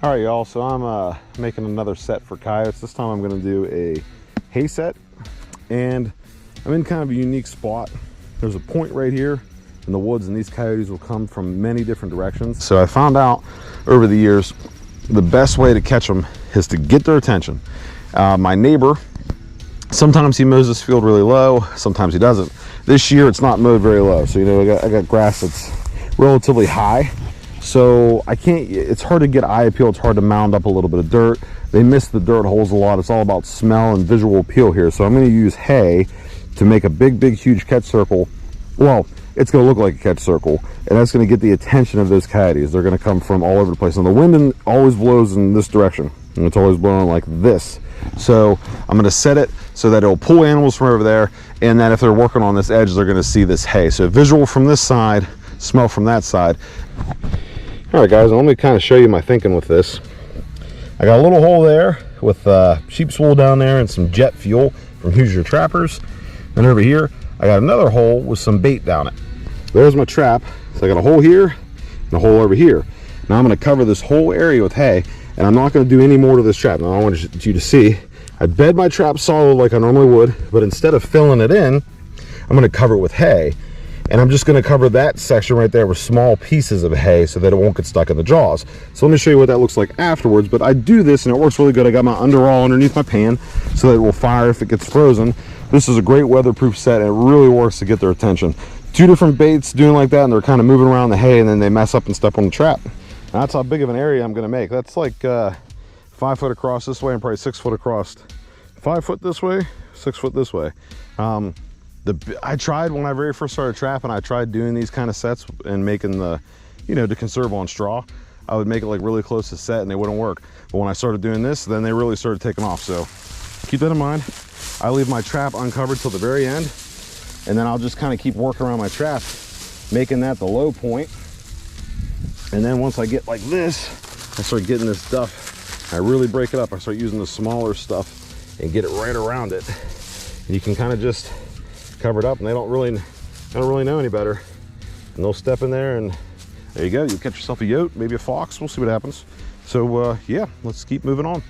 All right, y'all, so I'm making another set for coyotes. This time I'm gonna do a hay set, and I'm in kind of a unique spot. There's a point right here in the woods, and these coyotes will come from many different directions. So I found out over the years, the best way to catch them is to get their attention. My neighbor, sometimes he mows this field really low, sometimes he doesn't. This year it's not mowed very low, so I got grass that's relatively high. So I can't, it's hard to get eye appeal, it's hard to mound up a little bit of dirt. They miss the dirt holes a lot. It's all about smell and visual appeal here. So I'm gonna use hay to make a big, huge catch circle. Well, it's gonna look like a catch circle, and that's gonna get the attention of those coyotes. They're gonna come from all over the place. And the wind always blows in this direction, and it's always blowing like this. So I'm gonna set it so that it'll pull animals from over there, and that if they're working on this edge, they're gonna see this hay. So visual from this side, smell from that side. All right, guys, let me kind of show you my thinking with this. I got a little hole there with sheep's wool down there and some jet fuel from Hoosier Trappers. And over here, I got another hole with some bait down it. There's my trap. So I got a hole here and a hole over here. Now I'm gonna cover this whole area with hay, and I'm not gonna do any more to this trap. Now I want you to see, I bed my trap solid like I normally would, but instead of filling it in, I'm gonna cover it with hay. And I'm just going to cover that section right there with small pieces of hay so that it won't get stuck in the jaws. So let me show you what that looks like afterwards. But I do this and it works really good. I got my underall underneath my pan so that it will fire if it gets frozen. This is a great weatherproof set, and it really works to get their attention. Two different baits doing like that, and they're kind of moving around the hay, and then they mess up and step on the trap. Now that's how big of an area I'm going to make. That's like 5 foot across this way and probably 6 foot across. 5 foot this way, 6 foot this way. I tried when I very first started trapping, I tried doing these kind of sets and making the, to conserve on straw. I would make it like really close to set and they wouldn't work. But when I started doing this, then they really started taking off. So keep that in mind. I leave my trap uncovered till the very end, and then I'll just kind of keep working around my trap, making that the low point. And then once I get like this, I start getting this stuff. I really break it up. I start using the smaller stuff and get it right around it. And you can kind of just cover it up, and they don't really know any better, and they'll step in there, and there you go. You catch yourself a yote, maybe a fox. We'll see what happens. So yeah, let's keep moving on.